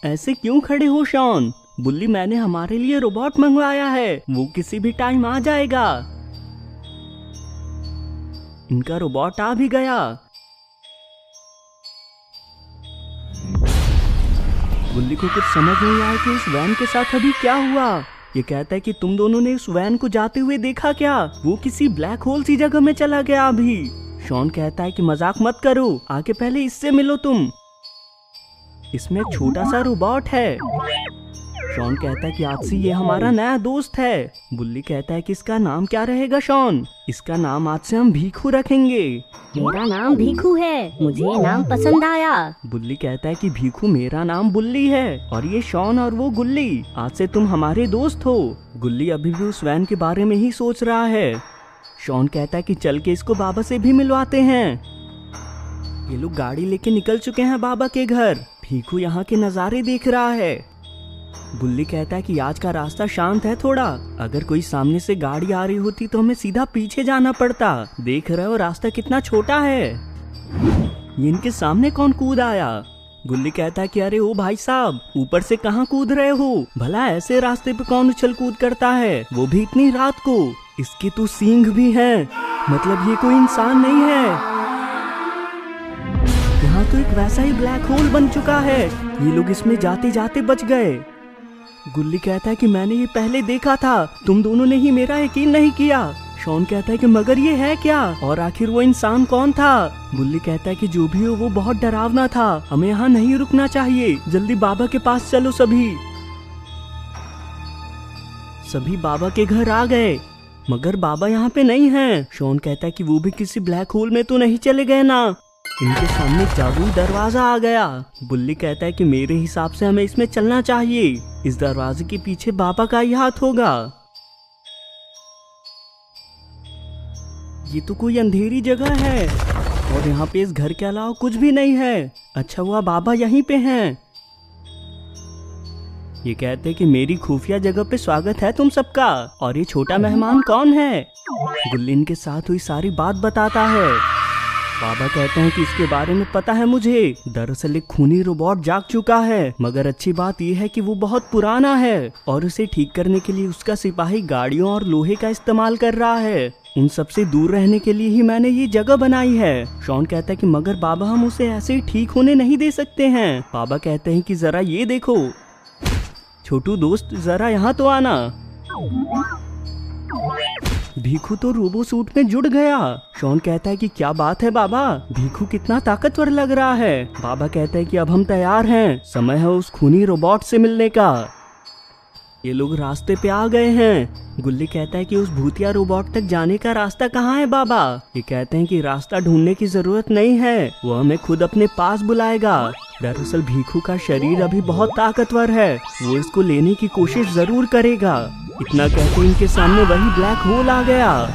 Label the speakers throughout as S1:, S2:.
S1: ऐसे क्यों खड़े हो शॉन? बुल्ली, मैंने हमारे लिए रोबोट मंगवाया है, वो किसी भी टाइम आ जाएगा। इनका रोबोट आ भी गया। बुल्ली को कुछ समझ नहीं आया कि उस वैन के साथ अभी क्या हुआ। ये कहता है कि तुम दोनों ने उस वैन को जाते हुए देखा क्या? वो किसी ब्लैक होल सी जगह में चला गया अभी। शॉन कहता है कि मजाक मत करो, आके पहले इससे मिलो तुम। इसमें एक छोटा सा रोबोट है। शॉन कहता है कि आज से ये हमारा नया दोस्त है। बुल्ली कहता है कि इसका नाम क्या रहेगा शॉन? इसका नाम आज से हम भीखू रखेंगे।
S2: मेरा नाम भीखू है, मुझे ये नाम पसंद आया।
S1: बुल्ली कहता है कि भीखू, मेरा नाम बुल्ली है और ये शॉन और वो गुल्ली। आज से तुम हमारे दोस्त हो। गुल्ली अभी भी उस वैन के बारे में ही सोच रहा है। शॉन कहता है कि चल के इसको बाबा से भी मिलवाते हैं। ये लोग गाड़ी लेके निकल चुके हैं बाबा के घर। भीखू यहाँ के नज़ारे देख रहा है। बुल्ली कहता है कि आज का रास्ता शांत है थोड़ा, अगर कोई सामने से गाड़ी आ रही होती तो हमें सीधा पीछे जाना पड़ता। देख रहे हो रास्ता कितना छोटा है। ये इनके सामने कौन कूद आया? गुल्ली कहता है कि अरे ओ भाई साहब, ऊपर से कहाँ कूद रहे हो? भला ऐसे रास्ते पे कौन उछल कूद करता है, वो भी इतनी रात को? इसके तो सींग भी हैं, मतलब ये कोई इंसान नहीं है। यहाँ तो एक वैसा ही ब्लैक होल बन चुका है। ये लोग इसमें जाते जाते बच गए। गुल्ली कहता है कि मैंने ये पहले देखा था, तुम दोनों ने ही मेरा यकीन नहीं किया। शॉन कहता है कि मगर ये है क्या, और आखिर वो इंसान कौन था? बुल्ली कहता है कि जो भी हो वो बहुत डरावना था, हमें यहाँ नहीं रुकना चाहिए, जल्दी बाबा के पास चलो। सभी बाबा के घर आ गए, मगर बाबा यहाँ पे नहीं हैं। शॉन कहता है कि वो भी किसी ब्लैक होल में तो नहीं चले गए ना? इनके सामने जादुई दरवाजा आ गया। बुल्ली कहता है कि मेरे हिसाब से हमें इसमें चलना चाहिए, इस दरवाजे के पीछे बाबा का ही हाथ होगा। ये तो कोई अंधेरी जगह है और यहाँ पे इस घर के अलावा कुछ भी नहीं है। अच्छा हुआ बाबा यहीं पे हैं। ये कहते हैं कि मेरी खुफिया जगह पे स्वागत है तुम सबका, और ये छोटा मेहमान कौन है? गुल्ली इनके साथ हुई सारी बात बताता है। बाबा कहते हैं कि इसके बारे में पता है मुझे। दरअसल एक खूनी रोबोट जाग चुका है, मगर अच्छी बात यह है कि वो बहुत पुराना है और उसे ठीक करने के लिए उसका सिपाही गाड़ियों और लोहे का इस्तेमाल कर रहा है। उन सबसे दूर रहने के लिए ही मैंने ये जगह बनाई है। शॉन कहता है कि मगर बाबा हम उसे ऐसे ही ठीक होने नहीं दे सकते हैं। बाबा कहते हैं कि जरा ये देखो छोटू दोस्त, जरा यहाँ तो आना। भीखू तो रोबो सूट में जुड़ गया। शॉन कहता है कि क्या बात है बाबा, भीखू कितना ताकतवर लग रहा है। बाबा कहते हैं कि अब हम तैयार हैं, समय है उस खूनी रोबोट से मिलने का। ये लोग रास्ते पे आ गए हैं। गुल्ली कहता है कि उस भूतिया रोबोट तक जाने का रास्ता कहाँ है बाबा? ये कहते हैं कि रास्ता ढूंढने की जरूरत नहीं है, वो हमें खुद अपने पास बुलाएगा। दरअसल भीखू का शरीर अभी बहुत ताकतवर है, वो इसको लेने की कोशिश जरूर करेगा। इतना कहते इनके सामने वही ब्लैक होल आ गया।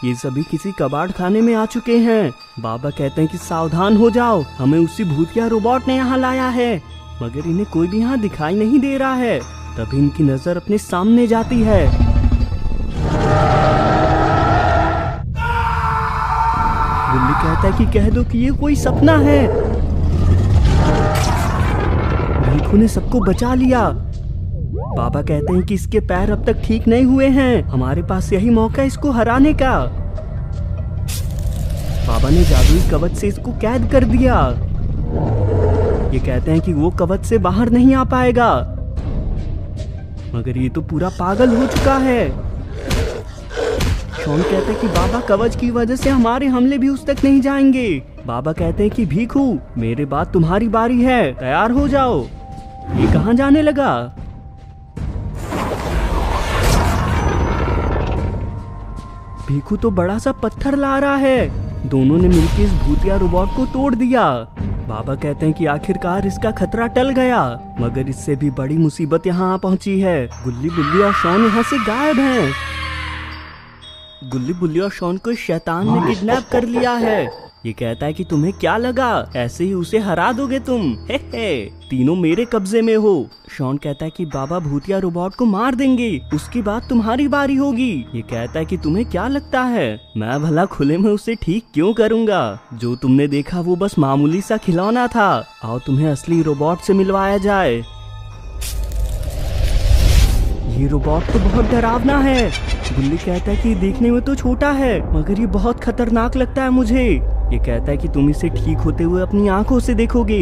S1: ये सभी किसी कबाड़ खाने में आ चुके हैं। बाबा कहते हैं कि सावधान हो जाओ, हमें उसी भूतिया रोबोट ने यहाँ लाया है। मगर इन्हें कोई भी यहाँ दिखाई नहीं दे रहा है। तभी इनकी नजर अपने सामने जाती है। गुल्ली कहता है कि कह दो कि ये कोई सपना है। भीखू ने सबको बचा लिया। बाबा कहते हैं कि इसके पैर अब तक ठीक नहीं हुए हैं, हमारे पास यही मौका है इसको हराने का। बाबा ने जादुई कवच से इसको कैद कर दिया। ये कहते हैं कि वो कवच से बाहर नहीं आ पाएगा, मगर ये तो पूरा पागल हो चुका है। शॉन कहते हैं कि बाबा कवच की वजह से हमारे हमले भी उस तक नहीं जाएंगे। बाबा कहते हैं कि भीखू मेरे बाद तुम्हारी बारी है, तैयार हो जाओ। ये कहाँ जाने लगा? भीखू तो बड़ा सा पत्थर ला रहा है। दोनों ने मिलकर इस भूतिया रोबोट को तोड़ दिया। बाबा कहते हैं कि आखिरकार इसका खतरा टल गया, मगर इससे भी बड़ी मुसीबत यहाँ पहुंची है। गुल्ली, बुल्ली और शॉन यहाँ से गायब हैं। गुल्ली, बुल्ली और शॉन को शैतान ने किडनैप कर लिया है। ये कहता है कि तुम्हें क्या लगा, ऐसे ही उसे हरा दोगे तुम, हे हे, तीनों मेरे कब्जे में हो। शॉन कहता है कि बाबा भूतिया रोबोट को मार देंगे, उसके बाद तुम्हारी बारी होगी। ये कहता है कि तुम्हें क्या लगता है मैं भला खुले में उसे ठीक क्यों करूंगा, जो तुमने देखा वो बस मामूली सा खिलौना था, आओ तुम्हें असली रोबोट से मिलवाया जाए। ये रोबोट तो बहुत डरावना है। गुल्ली कहता है कि देखने में तो छोटा है मगर ये बहुत खतरनाक लगता है मुझे। ये कहता है कि तुम इसे ठीक होते हुए अपनी आंखों से देखोगे।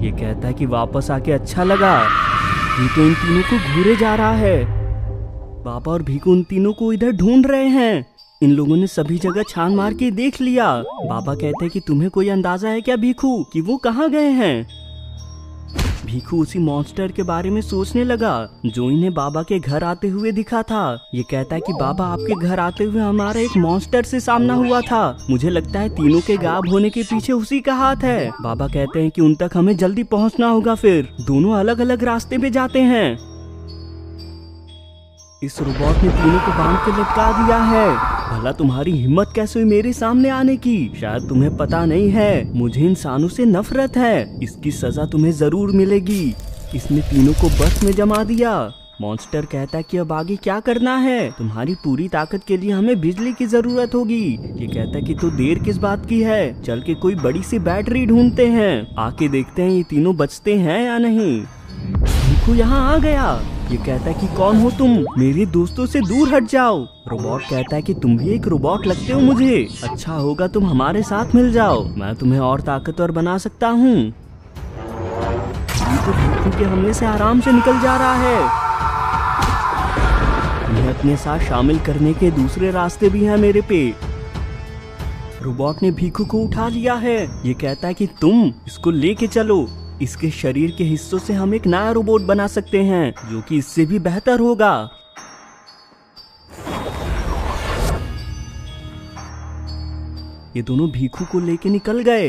S1: ये कहता है कि वापस आके अच्छा लगा। ये तो इन तीनों को घूरे जा रहा है। बाबा और भीखू उन तीनों को इधर ढूंढ रहे हैं। इन लोगों ने सभी जगह छान मार के देख लिया। बाबा कहते हैं कि तुम्हें कोई अंदाजा है क्या भीखू कि वो कहाँ गए हैं। भीखू उसी मॉन्स्टर के बारे में सोचने लगा जो इन्हें बाबा के घर आते हुए दिखा था। ये कहता है कि बाबा आपके घर आते हुए हमारा एक मॉन्स्टर से सामना हुआ था, मुझे लगता है तीनों के गायब होने के पीछे उसी का हाथ है। बाबा कहते हैं कि उन तक हमें जल्दी पहुंचना होगा। फिर दोनों अलग अलग रास्ते पे जाते हैं। इस रोबोट ने तीनों को बांध के लटका दिया है। भला तुम्हारी हिम्मत कैसे हुई मेरे सामने आने की, शायद तुम्हें पता नहीं है मुझे इंसानों से नफरत है, इसकी सजा तुम्हें जरूर मिलेगी। इसने तीनों को बस में जमा दिया। मॉन्स्टर कहता है कि अब आगे क्या करना है, तुम्हारी पूरी ताकत के लिए हमें बिजली की जरूरत होगी। ये कहता है कि तो देर किस बात की है, चल के कोई बड़ी सी बैटरी ढूंढते हैं, आके देखते हैं ये तीनों बचते हैं या नहीं। भीखू यहाँ आ गया। ये कहता है कि कौन हो तुम, मेरे दोस्तों से दूर हट जाओ। रोबोट कहता है कि तुम भी एक रोबोट लगते हो मुझे, अच्छा होगा तुम हमारे साथ मिल जाओ, मैं तुम्हें और ताकतवर बना सकता हूँ। ये तो भीखू के हमले से आराम से निकल जा रहा है। तुम्हें अपने साथ शामिल करने के दूसरे रास्ते भी हैं मेरे पे। रोबोट ने भीखू को उठा लिया है। ये कहता है कि तुम इसको लेके चलो, इसके शरीर के हिस्सों से हम एक नया रोबोट बना सकते हैं जो कि इससे भी बेहतर होगा। ये दोनों भीखू को लेके निकल गए।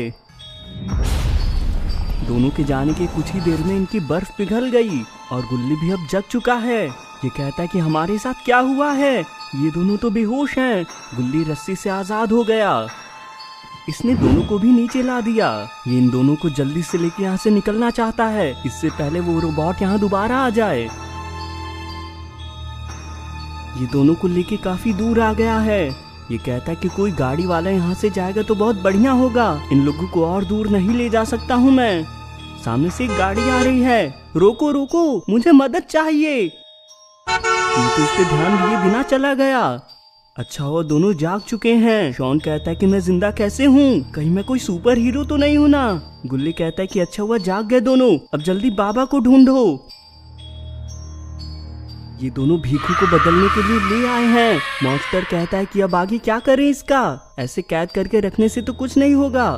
S1: दोनों के जाने के कुछ ही देर में इनकी बर्फ पिघल गई और गुल्ली भी अब जग चुका है। ये कहता है कि हमारे साथ क्या हुआ है, ये दोनों तो बेहोश हैं। गुल्ली रस्सी से आजाद हो गया। इसने दोनों को भी नीचे ला दिया। ये इन दोनों को जल्दी से लेके यहाँ से निकलना चाहता है, इससे पहले वो रोबोट यहाँ दोबारा आ जाए। ये दोनों को लेके काफी दूर आ गया है। ये कहता है कि कोई गाड़ी वाला यहाँ से जाएगा तो बहुत बढ़िया होगा, इन लोगों को और दूर नहीं ले जा सकता हूँ मैं। सामने से एक गाड़ी आ रही है। रोको रोको, मुझे मदद चाहिए। ये तो इस पे ध्यान दिए बिना चला गया। अच्छा वो दोनों जाग चुके हैं। शॉन कहता है कि मैं जिंदा कैसे हूँ, कहीं मैं कोई सुपर हीरो तो नहीं हूँ ना। गुल्ली कहता है कि अच्छा हुआ जाग गए दोनों, अब जल्दी बाबा को ढूंढो। ये दोनों भीखू को बदलने के लिए ले आए हैं। मॉन्स्टर कहता है कि अब आगे क्या करें इसका, ऐसे कैद करके रखने से तो कुछ नहीं होगा।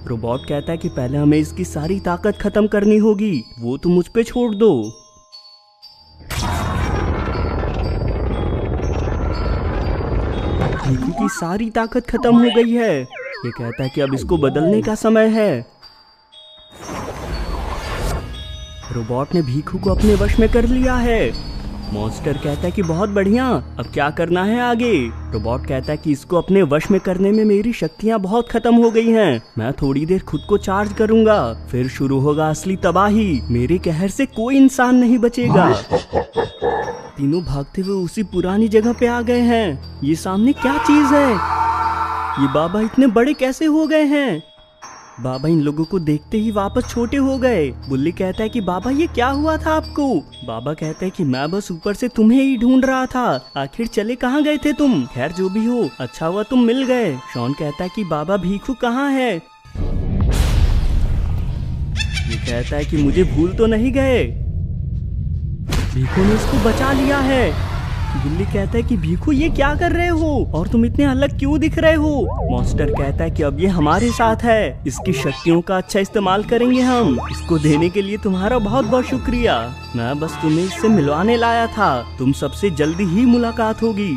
S1: रोबोट कहता है कि पहले हमें इसकी सारी ताकत खत्म करनी होगी, वो तो मुझ पे छोड़ दो। भीखू की सारी ताकत खत्म हो गई है। ये कहता है कि अब इसको बदलने का समय है। रोबोट ने भीखू को अपने वश में कर लिया है। मॉन्स्टर कहता है कि बहुत बढ़िया, अब क्या करना है आगे। रोबोट कहता है कि इसको अपने वश में करने में मेरी शक्तियाँ बहुत खत्म हो गई हैं। मैं थोड़ी देर खुद को चार्ज करूंगा, फिर शुरू होगा असली तबाही। मेरे कहर से कोई इंसान नहीं बचेगा। तीनों भागते हुए उसी पुरानी जगह पे आ गए हैं। ये सामने क्या चीज है, ये बाबा इतने बड़े कैसे हो गए हैं। बाबा इन लोगों को देखते ही वापस छोटे हो गए। बुल्ली कहता है कि बाबा ये क्या हुआ था आपको। बाबा कहता है कि मैं बस ऊपर से तुम्हें ही ढूंढ रहा था, आखिर चले कहाँ गए थे तुम। खैर जो भी हो, अच्छा हुआ तुम मिल गए। शॉन कहता है कि बाबा भीखू कहाँ है। ये कहता है कि मुझे भूल तो नहीं गए, भीखू ने इसको बचा लिया है। गुल्ली कहता है कि भीखू ये क्या कर रहे हो और तुम इतने अलग क्यों दिख रहे हो। मॉन्स्टर कहता है कि अब ये हमारे साथ है, इसकी शक्तियों का अच्छा इस्तेमाल करेंगे हम। इसको देने के लिए तुम्हारा बहुत बहुत शुक्रिया, मैं बस तुम्हें इससे मिलवाने लाया था, तुम सबसे जल्दी ही मुलाकात होगी।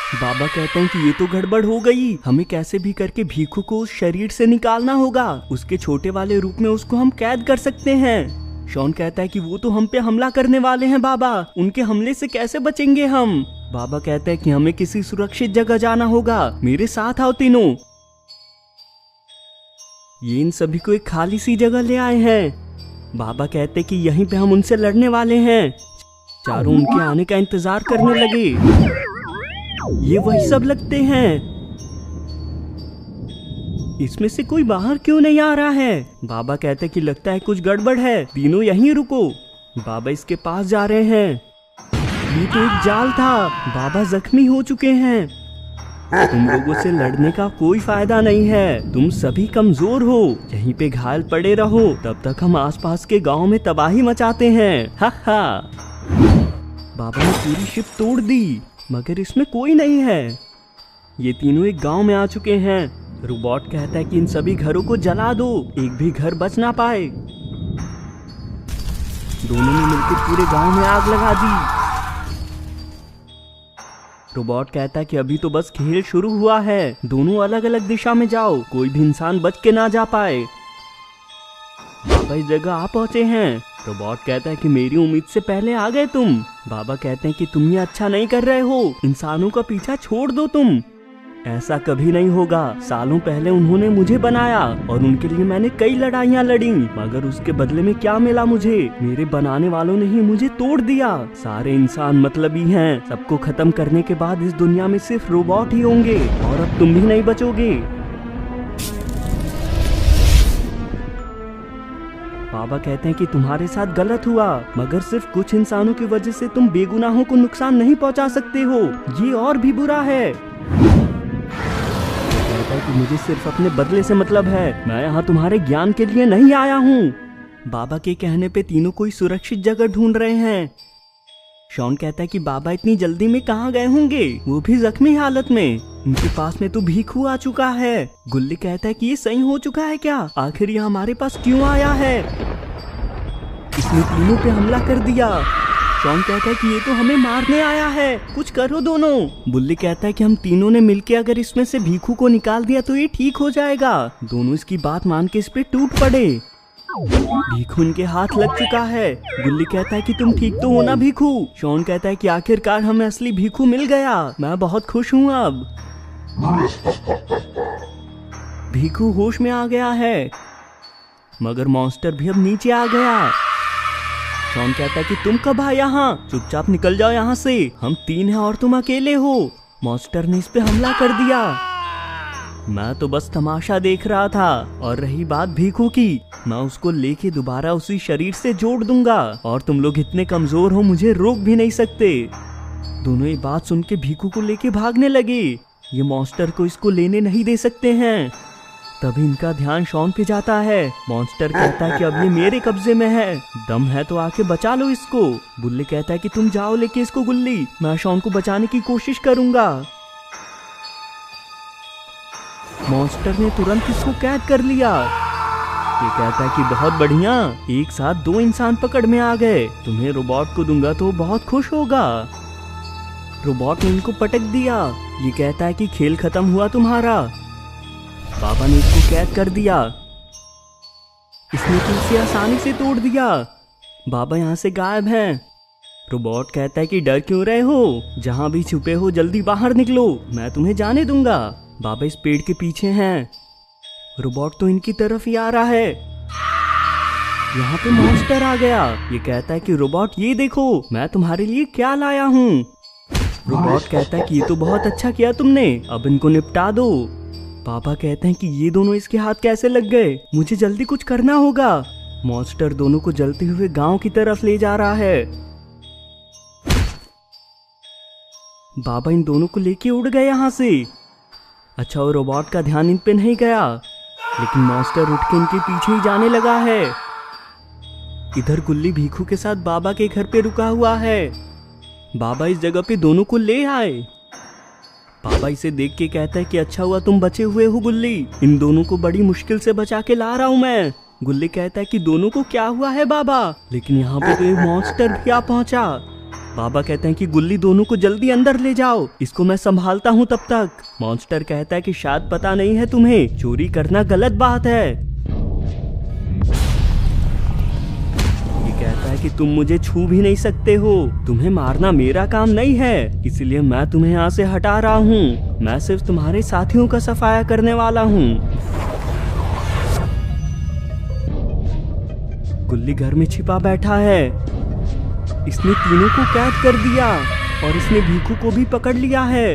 S1: बाबा कहते हैं कि ये तो गड़बड़ हो गई, हमें कैसे भी करके भीखू को उस शरीर से निकालना होगा। उसके छोटे वाले रूप में उसको हम कैद कर सकते हैं। शॉन कहता है कि वो तो हम पे हमला करने वाले हैं बाबा, उनके हमले से कैसे बचेंगे हम। बाबा कहते हैं कि हमें किसी सुरक्षित जगह जाना होगा, मेरे साथ आओ तीनों। ये इन सभी को एक खाली सी जगह ले आए हैं। बाबा कहते हैं कि यहीं पे हम उनसे लड़ने वाले हैं। चारों उनके आने का इंतजार करने लगे। ये वही सब लगते हैं। इसमें से कोई बाहर क्यों नहीं आ रहा है। बाबा कहते हैं कि लगता है कुछ गड़बड़ है, तीनों यहीं रुको। बाबा इसके पास जा रहे हैं। ये तो एक जाल था, बाबा जख्मी हो चुके हैं। तुम लोगों से लड़ने का कोई फायदा नहीं है, तुम सभी कमजोर हो, यहीं पे घायल पड़े रहो, तब तक हम आसपास के गांव में तबाही मचाते हैं। हा हा। बाबा ने पूरी शिप तोड़ दी, मगर इसमें कोई नहीं है। ये तीनों एक गांव में आ चुके हैं। रोबोट कहता है कि इन सभी घरों को जला दो, एक भी घर बच ना पाए। दोनों ने मिलकर पूरे गांव में आग लगा दी। रोबोट कहता है कि अभी तो बस खेल शुरू हुआ है, दोनों अलग अलग दिशा में जाओ, कोई भी इंसान बच के ना जा पाए। बाबा इस जगह आ पहुंचे हैं। रोबोट कहता है कि मेरी उम्मीद से पहले आ गए तुम। बाबा कहते हैं कि तुम ये अच्छा नहीं कर रहे हो, इंसानों का पीछा छोड़ दो तुम। ऐसा कभी नहीं होगा, सालों पहले उन्होंने मुझे बनाया और उनके लिए मैंने कई लड़ाइयाँ लड़ी, मगर उसके बदले में क्या मिला मुझे? मेरे बनाने वालों ने ही मुझे तोड़ दिया। सारे इंसान मतलबी हैं, सबको खत्म करने के बाद इस दुनिया में सिर्फ रोबोट ही होंगे और अब तुम भी नहीं बचोगे। बाबा कहते हैं कि तुम्हारे साथ गलत हुआ, मगर सिर्फ कुछ इंसानों की वजह से तुम बेगुनाहों को नुकसान नहीं पहुंचा सकते हो, ये और भी बुरा है। कहता है कि मुझे सिर्फ अपने बदले से मतलब है, मैं यहाँ तुम्हारे ज्ञान के लिए नहीं आया हूँ। बाबा के कहने पे तीनों कोई सुरक्षित जगह ढूंढ रहे हैं। शॉन कहता है कि बाबा इतनी जल्दी में कहाँ गए होंगे, वो भी जख्मी हालत में। उनके पास में तो भीखू आ चुका है। गुल्ली कहता है कि ये सही हो चुका है क्या? आखिर ये हमारे पास क्यों आया है? इसने तीनों पे हमला कर दिया। शॉन कहता है कि ये तो हमें मारने आया है, कुछ करो दोनों। बुल्ली कहता है कि हम तीनों ने मिलके अगर इसमें से भीखू को निकाल दिया तो ये ठीक हो जाएगा। दोनों इसकी बात मान के इस पे टूट पड़े। भीखू उनके हाथ लग चुका है। गुल्ली कहता है कि तुम ठीक तो हो ना भीखू? शॉन कहता है कि आखिरकार हमें असली भीखू मिल गया, मैं बहुत खुश हूँ अब। भीखू होश में आ गया है, मगर मॉन्स्टर भी अब नीचे आ गया। शॉन कहता है कि तुम कब आए यहाँ? चुपचाप निकल जाओ यहाँ से, हम 3 हैं और तुम अकेले हो। मॉन्स्टर ने इस पे हमला कर दिया। मैं तो बस तमाशा देख रहा था। और रही बात भीखू की, मैं उसको लेके दोबारा उसी शरीर से जोड़ दूंगा और तुम लोग इतने कमजोर हो, मुझे रोक भी नहीं सकते। दोनों ये बात सुन के भीखू को लेके भागने लगे। ये मॉन्स्टर को इसको लेने नहीं दे सकते हैं। तभी इनका ध्यान शॉन पे जाता है। मॉन्स्टर कहता है कि अब ये मेरे कब्जे में है, दम है तो आके बचा लो इसको। बुल्ली कहता है कि तुम जाओ लेके इसको गुल्ली, मैं शॉन को बचाने की कोशिश करूंगा। मॉन्स्टर ने तुरंत इसको कैद कर लिया। ये कहता है कि बहुत बढ़िया, एक साथ 2 इंसान पकड़ में आ गए, तुम्हें रोबोट को दूंगा तो बहुत खुश होगा। रोबोट ने इनको पटक दिया। ये कहता है कि खेल खत्म हुआ तुम्हारा। बाबा ने इसको कैद कर दिया। इसने तो इसे आसानी से तोड़ दिया। बाबा यहाँ से गायब हैं। रोबोट कहता है कि डर क्यों रहे हो, जहाँ भी छुपे हो जल्दी बाहर निकलो, मैं तुम्हें जाने दूंगा। बाबा इस पेड़ के पीछे हैं। रोबोट तो इनकी तरफ ही आ रहा है। यहाँ पे मॉन्स्टर आ गया। ये कहता है कि रोबोट ये देखो, मैं तुम्हारे लिए क्या लाया हूँ। रोबोट कहता है कि ये तो बहुत अच्छा किया तुमने, अब इनको निपटा दो। पापा कहते हैं कि ये दोनों इसके हाथ कैसे लग गए, मुझे जल्दी कुछ करना होगा। मॉन्स्टर दोनों को जलते हुए गांव की तरफ ले जा रहा है। बाबा इन दोनों को लेके उड़ गए यहाँ से। अच्छा, वो रोबोट का ध्यान इन पे नहीं गया, लेकिन मॉन्स्टर उठ के इनके पीछे ही जाने लगा है। इधर गुल्ली भीखू के साथ बाबा के घर पे रुका हुआ है। बाबा इस जगह पे दोनों को ले आए। बाबा इसे देख के कहता है कि अच्छा हुआ तुम बचे हुए हो गुल्ली, इन दोनों को बड़ी मुश्किल से बचा के ला रहा हूँ मैं। गुल्ली कहता है कि दोनों को क्या हुआ है बाबा, लेकिन यहाँ पे तो एक मॉन्स्टर भी आ पहुंचा। बाबा कहते हैं कि गुल्ली दोनों को जल्दी अंदर ले जाओ, इसको मैं संभालता हूँ तब तक। मॉन्स्टर कहता है कि शायद पता नहीं है तुम्हें, चोरी करना गलत बात है। ये कहता है कि तुम मुझे छू भी नहीं सकते हो, तुम्हें मारना मेरा काम नहीं है, इसलिए मैं तुम्हें यहाँ से हटा रहा हूँ। मैं सिर्फ तुम्हारे साथियों का सफाया करने वाला हूँ। गुल्ली घर में छिपा बैठा है। इसने तीनों को कैद कर दिया और इसने भीखू को भी पकड़ लिया है।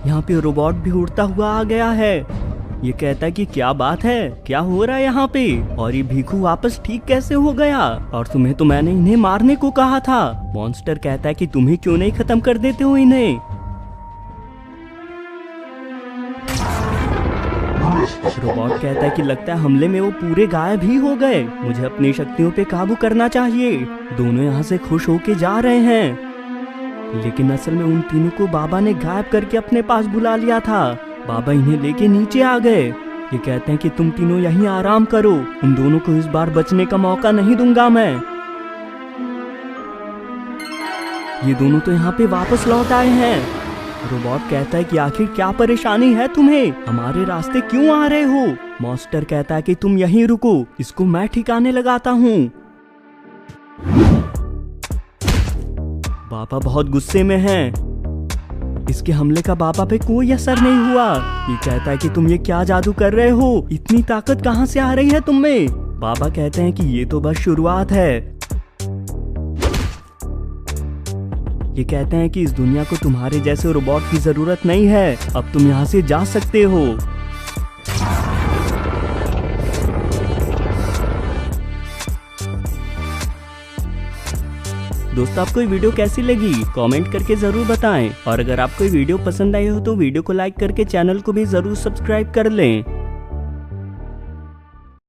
S1: यहाँ पे रोबोट भी उड़ता हुआ आ गया है। ये कहता है कि क्या बात है, क्या हो रहा है यहाँ पे, और ये भीखू वापस ठीक कैसे हो गया, और तुम्हें तो मैंने इन्हें मारने को कहा था। मॉन्स्टर कहता है कि तुम्हें क्यों नहीं खत्म कर देते हो इन्हें। रोबोट कहता है कि लगता है हमले में वो पूरे गायब ही हो गए, मुझे अपनी शक्तियों पे काबू करना चाहिए। दोनों यहाँ से खुश होके जा रहे हैं, लेकिन असल में उन तीनों को बाबा ने गायब करके अपने पास बुला लिया था। बाबा इन्हें लेके नीचे आ गए। ये कहते हैं कि तुम तीनों यहीं आराम करो, उन दोनों को इस बार बचने का मौका नहीं दूंगा मैं। ये दोनों तो यहाँ पे वापस लौट आए हैं। रोबोट कहता है कि आखिर क्या परेशानी है तुम्हें, हमारे रास्ते क्यों आ रहे हो। मॉन्स्टर कहता है कि तुम यहीं रुको, इसको मैं ठिकाने लगाता हूँ। बाबा बहुत गुस्से में हैं। इसके हमले का बाबा पे कोई असर नहीं हुआ। ये कहता है कि तुम ये क्या जादू कर रहे हो, इतनी ताकत कहाँ से आ रही है तुम में। बाबा कहते हैं कि ये तो बस शुरुआत है। ये कहते हैं कि इस दुनिया को तुम्हारे जैसे रोबोट की जरूरत नहीं है, अब तुम यहाँ से जा सकते हो। दोस्तों, आपको ये वीडियो कैसी लगी कमेंट करके जरूर बताएं, और अगर आपको ये वीडियो पसंद आई हो तो वीडियो को लाइक करके चैनल को भी जरूर सब्सक्राइब कर लें।